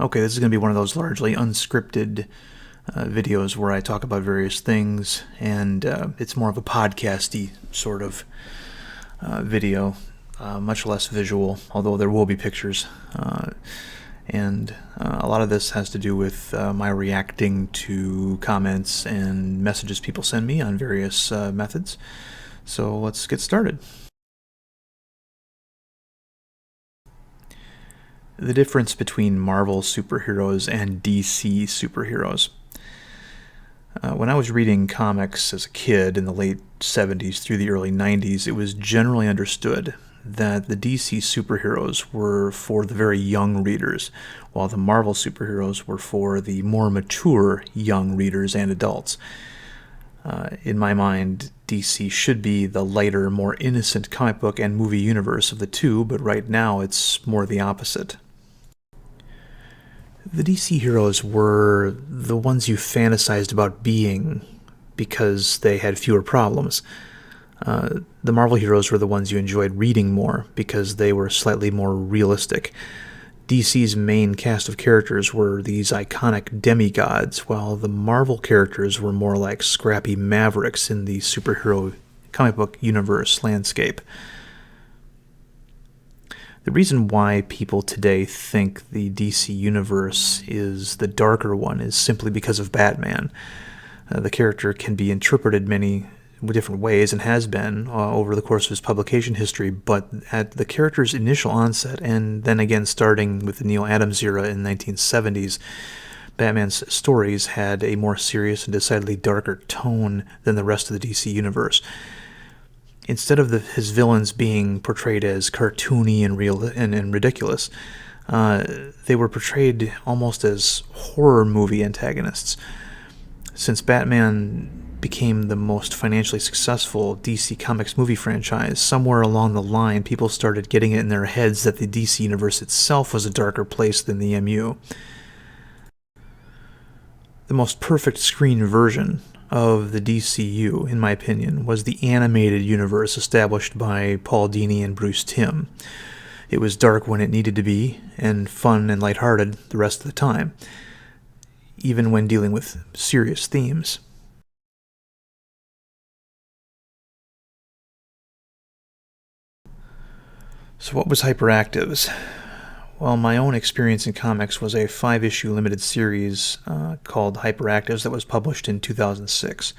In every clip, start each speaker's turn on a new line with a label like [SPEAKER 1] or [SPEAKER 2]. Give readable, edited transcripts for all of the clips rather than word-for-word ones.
[SPEAKER 1] Okay, this is going to be one of those largely unscripted videos where I talk about various things, and it's more of a podcasty sort of video, much less visual, although there will be pictures. And a lot of this has to do with my reacting to comments and messages people send me on various methods. So let's get started. The difference between Marvel superheroes and DC superheroes. When I was reading comics as a kid in the late 70s through the early 90s, it was generally understood that the DC superheroes were for the very young readers, while the Marvel superheroes were for the more mature young readers and adults. In my mind, DC should be the lighter, more innocent comic book and movie universe of the two, but right now it's more the opposite. The DC heroes were the ones you fantasized about being because they had fewer problems. The Marvel heroes were the ones you enjoyed reading more because they were slightly more realistic. DC's main cast of characters were these iconic demigods, while the Marvel characters were more like scrappy mavericks in the superhero comic book universe landscape. The reason why people today think the DC universe is the darker one is simply because of Batman. The character can be interpreted many different ways and has been over the course of his publication history, but at the character's initial onset, and then again starting with the Neil Adams era in the 1970s, Batman's stories had a more serious and decidedly darker tone than the rest of the DC universe. Instead of his villains being portrayed as cartoony and real and ridiculous, they were portrayed almost as horror movie antagonists. Since Batman became the most financially successful DC Comics movie franchise, somewhere along the line people started getting it in their heads that the DC universe itself was a darker place than the MU. The most perfect screen version of the DCU, in my opinion, was the animated universe established by Paul Dini and Bruce Timm. It was dark when it needed to be, and fun and lighthearted the rest of the time, even when dealing with serious themes. So what was Hyperactives? Well, my own experience in comics was a 5-issue limited series called Hyperactives that was published in 2006.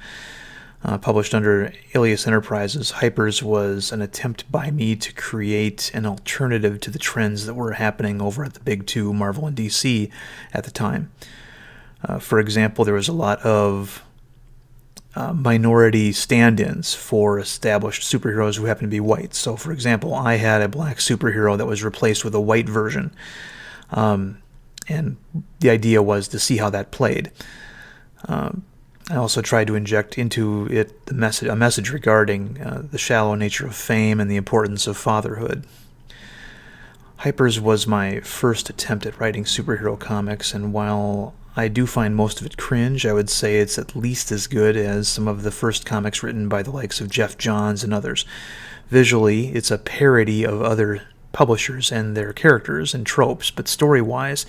[SPEAKER 1] Published under Alias Enterprises, Hypers was an attempt by me to create an alternative to the trends that were happening over at the big two, Marvel and DC, at the time. For example, there was a lot of minority stand-ins for established superheroes who happened to be white. So, for example, I had a black superhero that was replaced with a white version, and the idea was to see how that played. I also tried to inject into it a message regarding the shallow nature of fame and the importance of fatherhood. Hypers was my first attempt at writing superhero comics, and while I do find most of it cringe, I would say it's at least as good as some of the first comics written by the likes of Jeff Johns and others. Visually, it's a parody of other publishers and their characters and tropes, but story-wise,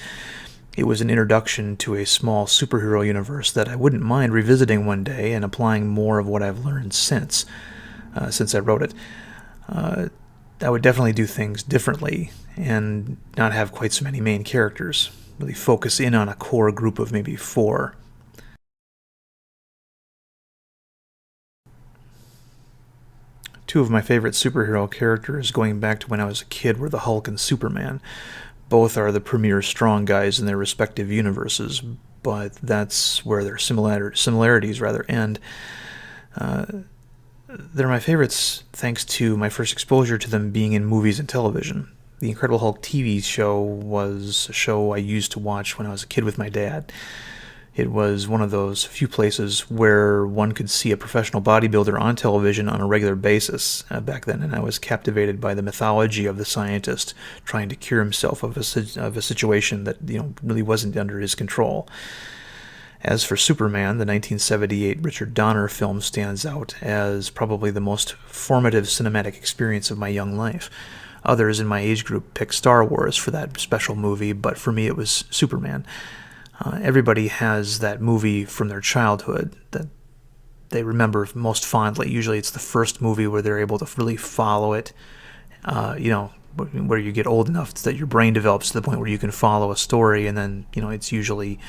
[SPEAKER 1] it was an introduction to a small superhero universe that I wouldn't mind revisiting one day and applying more of what I've learned since I wrote it. I would definitely do things differently and not have quite so many main characters. Really focus in on a core group of maybe 4. Two of my favorite superhero characters going back to when I was a kid were the Hulk and Superman. Both are the premier strong guys in their respective universes, but that's where their similarities end. They're my favorites thanks to my first exposure to them being in movies and television. The Incredible Hulk TV show was a show I used to watch when I was a kid with my dad. It was one of those few places where one could see a professional bodybuilder on television on a regular basis back then, and I was captivated by the mythology of the scientist trying to cure himself of a situation that really wasn't under his control. As for Superman, the 1978 Richard Donner film stands out as probably the most formative cinematic experience of my young life. Others in my age group picked Star Wars for that special movie, but for me it was Superman. Everybody has that movie from their childhood that they remember most fondly. Usually it's the first movie where they're able to really follow it, where you get old enough that your brain develops to the point where you can follow a story, and then, it's usually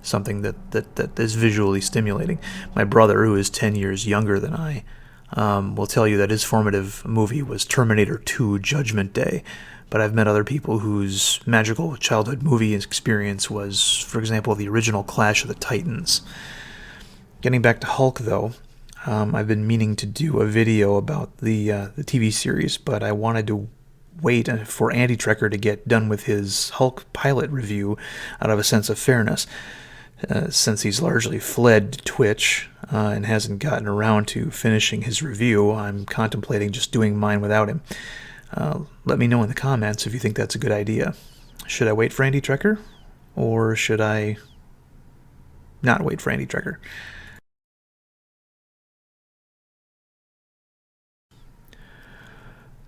[SPEAKER 1] something that is visually stimulating. My brother, who is 10 years younger than I, will tell you that his formative movie was Terminator 2 Judgment Day. But I've met other people whose magical childhood movie experience was, for example, the original Clash of the Titans. Getting back to Hulk, though, I've been meaning to do a video about the TV series, but I wanted to wait for Andy Trekker to get done with his Hulk pilot review out of a sense of fairness. Since he's largely fled Twitch and hasn't gotten around to finishing his review, I'm contemplating just doing mine without him. Let me know in the comments if you think that's a good idea. Should I wait for Andy Trekker, or should I not wait for Andy Trekker?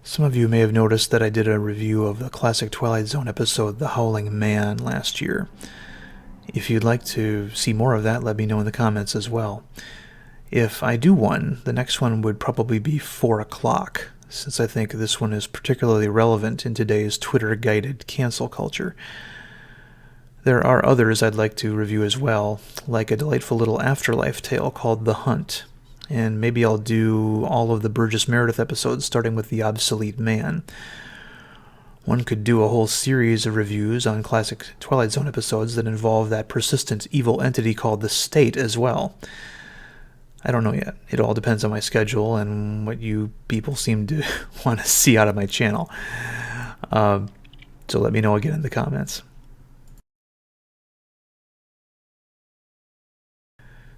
[SPEAKER 1] Some of you may have noticed that I did a review of the classic Twilight Zone episode, The Howling Man, last year. If you'd like to see more of that, let me know in the comments as well. If I do one, the next one would probably be 4 o'clock, since I think this one is particularly relevant in today's Twitter-guided cancel culture. There are others I'd like to review as well, like a delightful little afterlife tale called The Hunt, and maybe I'll do all of the Burgess Meredith episodes, starting with The Obsolete Man. One could do a whole series of reviews on classic Twilight Zone episodes that involve that persistent evil entity called the State as well. I don't know yet. It all depends on my schedule and what you people seem to want to see out of my channel. So let me know again in the comments.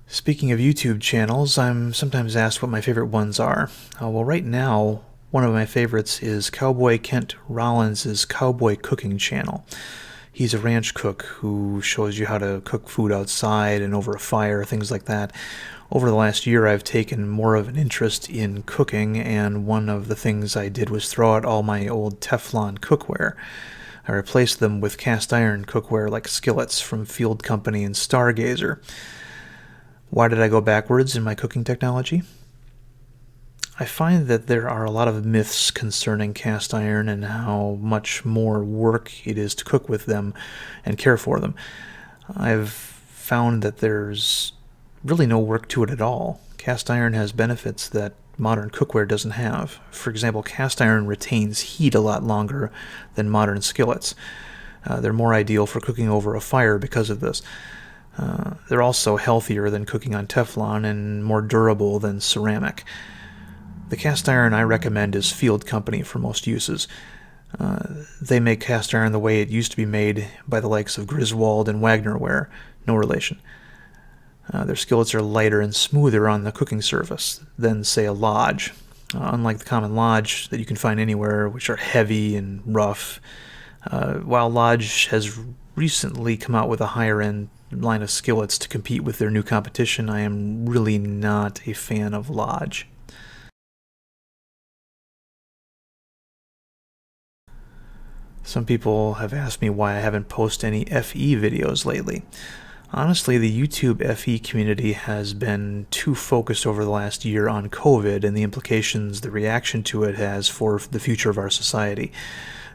[SPEAKER 1] Speaking of YouTube channels, I'm sometimes asked what my favorite ones are. Well, right now, one of my favorites is Cowboy Kent Rollins' Cowboy Cooking channel. He's a ranch cook who shows you how to cook food outside and over a fire, things like that. Over the last year, I've taken more of an interest in cooking, and one of the things I did was throw out all my old Teflon cookware. I replaced them with cast iron cookware like skillets from Field Company and Stargazer. Why did I go backwards in my cooking technology? I find that there are a lot of myths concerning cast iron and how much more work it is to cook with them and care for them. I've found that there's really no work to it at all. Cast iron has benefits that modern cookware doesn't have. For example, cast iron retains heat a lot longer than modern skillets. They're more ideal for cooking over a fire because of this. They're also healthier than cooking on Teflon and more durable than ceramic. The cast iron I recommend is Field Company for most uses. They make cast iron the way it used to be made by the likes of Griswold and Wagnerware, no relation. Their skillets are lighter and smoother on the cooking surface than, say, a Lodge. Unlike the common Lodge that you can find anywhere, which are heavy and rough. While Lodge has recently come out with a higher-end line of skillets to compete with their new competition, I am really not a fan of Lodge. Some people have asked me why I haven't posted any FE videos lately. Honestly, the YouTube FE community has been too focused over the last year on COVID and the implications the reaction to it has for the future of our society.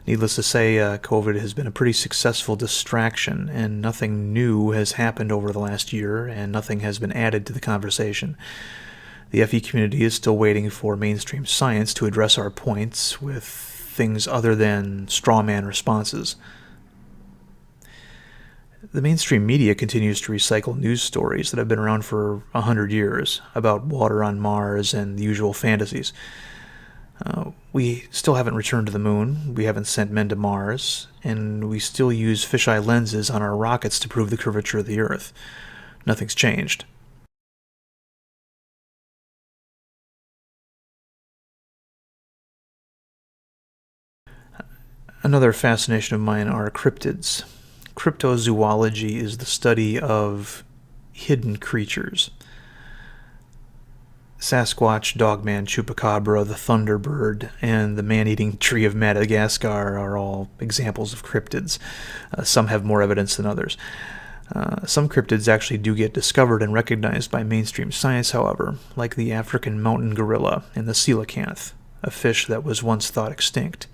[SPEAKER 1] Needless to say, COVID has been a pretty successful distraction, and nothing new has happened over the last year, and nothing has been added to the conversation. The FE community is still waiting for mainstream science to address our points with things other than straw man responses. The mainstream media continues to recycle news stories that have been around for 100 years about water on Mars and the usual fantasies. We still haven't returned to the moon, we haven't sent men to Mars, and we still use fisheye lenses on our rockets to prove the curvature of the Earth. Nothing's changed. Another fascination of mine are cryptids. Cryptozoology is the study of hidden creatures. Sasquatch, Dogman, Chupacabra, the Thunderbird, and the man-eating tree of Madagascar are all examples of cryptids. Some have more evidence than others. Some cryptids actually do get discovered and recognized by mainstream science, however, like the African mountain gorilla and the coelacanth, a fish that was once thought extinct.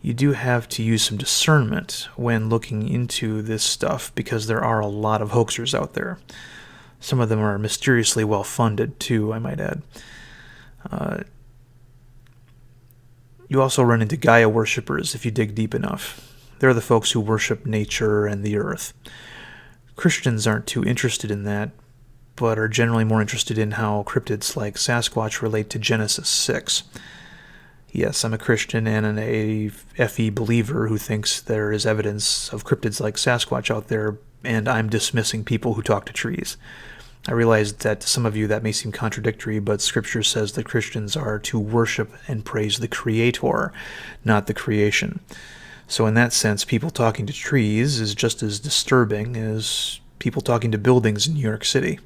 [SPEAKER 1] You do have to use some discernment when looking into this stuff because there are a lot of hoaxers out there. Some of them are mysteriously well-funded, too, I might add. You also run into Gaia worshippers if you dig deep enough. They're the folks who worship nature and the earth. Christians aren't too interested in that, but are generally more interested in how cryptids like Sasquatch relate to Genesis 6. Yes, I'm a Christian and a FE believer who thinks there is evidence of cryptids like Sasquatch out there, and I'm dismissing people who talk to trees. I realize that to some of you that may seem contradictory, but Scripture says that Christians are to worship and praise the Creator, not the creation. So in that sense, people talking to trees is just as disturbing as people talking to buildings in New York City.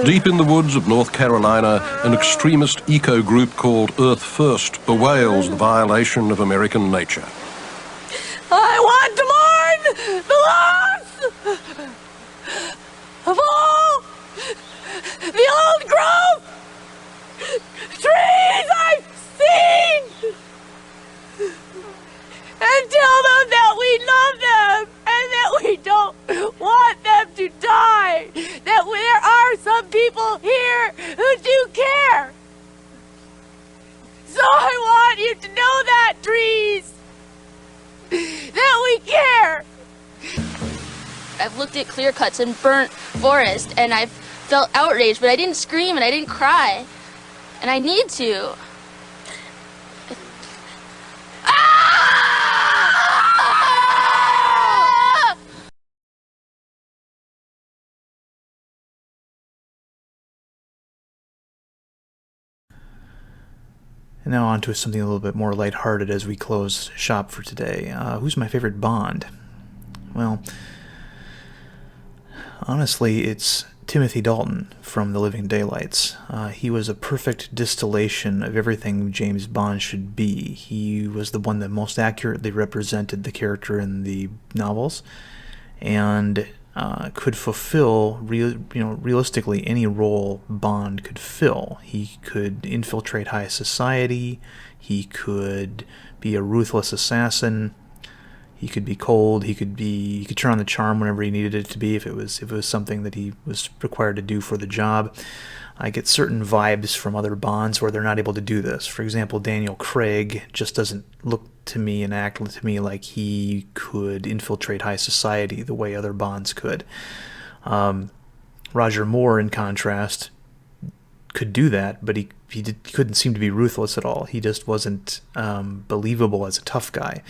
[SPEAKER 2] Deep in the woods of North Carolina, an extremist eco-group called Earth First bewails the violation of American nature.
[SPEAKER 3] I want to mourn the loss of all the old growth trees I've seen, and tell them that we love them and that we don't want them to die, that there are some people here who do care. So I want you to know that, trees, that we care.
[SPEAKER 4] I've looked at clear cuts and burnt forest, and I've felt outraged, but I didn't scream and I didn't cry. And I need to.
[SPEAKER 1] And now on to something a little bit more lighthearted as we close shop for today. Who's my favorite Bond? Well, honestly, it's Timothy Dalton from The Living Daylights. He was a perfect distillation of everything James Bond should be. He was the one that most accurately represented the character in the novels, and could fulfill realistically any role Bond could fill. He could infiltrate high society. He could be a ruthless assassin. He could be cold. He could turn on the charm whenever he needed it to be, if it was something that he was required to do for the job. I get certain vibes from other Bonds where they're not able to do this. For example, Daniel Craig just doesn't look to me and act to me like he could infiltrate high society the way other Bonds could. Roger Moore, in contrast, could do that, but he couldn't seem to be ruthless at all. He just wasn't believable as a tough guy.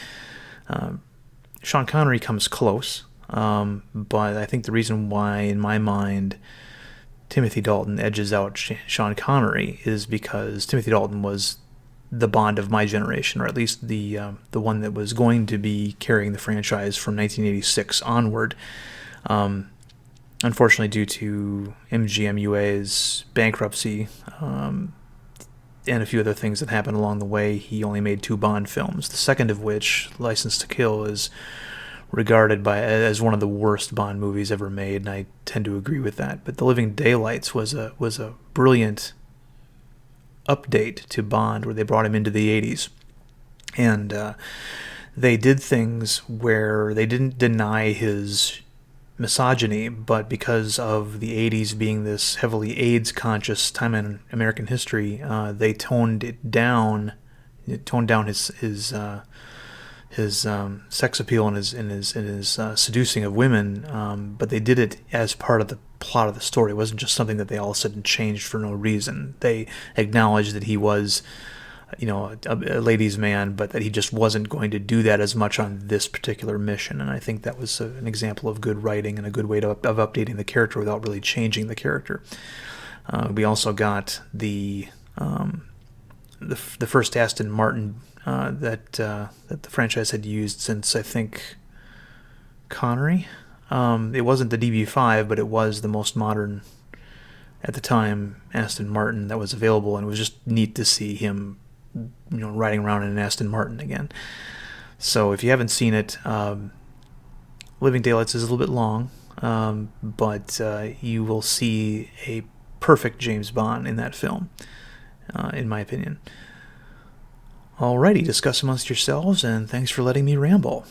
[SPEAKER 1] Sean Connery comes close, but I think the reason why, in my mind, Timothy Dalton edges out Sean Connery is because Timothy Dalton was the Bond of my generation, or at least the one that was going to be carrying the franchise from 1986 onward. Unfortunately, due to MGM-UA's bankruptcy and a few other things that happened along the way, he only made 2 Bond films. The second of which, License to Kill, is regarded as one of the worst Bond movies ever made, and I tend to agree with that. But The Living Daylights was a brilliant update to Bond, where they brought him into the 80s. And they did things where they didn't deny his misogyny, but because of the 80s being this heavily AIDS-conscious time in American history, they toned it down. It toned down his sex appeal and his seducing of women, but they did it as part of the plot of the story. It wasn't just something that they all of a sudden changed for no reason. They acknowledged that he was, a ladies' man, but that he just wasn't going to do that as much on this particular mission. And I think that was an example of good writing and a good way of updating the character without really changing the character. We also got the first Aston Martin that the franchise had used since, I think, Connery. It wasn't the DB5, but it was the most modern, at the time, Aston Martin that was available, and it was just neat to see him, riding around in an Aston Martin again. So if you haven't seen it, Living Daylights is a little bit long, but you will see a perfect James Bond in that film, in my opinion. Alrighty, discuss amongst yourselves, and thanks for letting me ramble.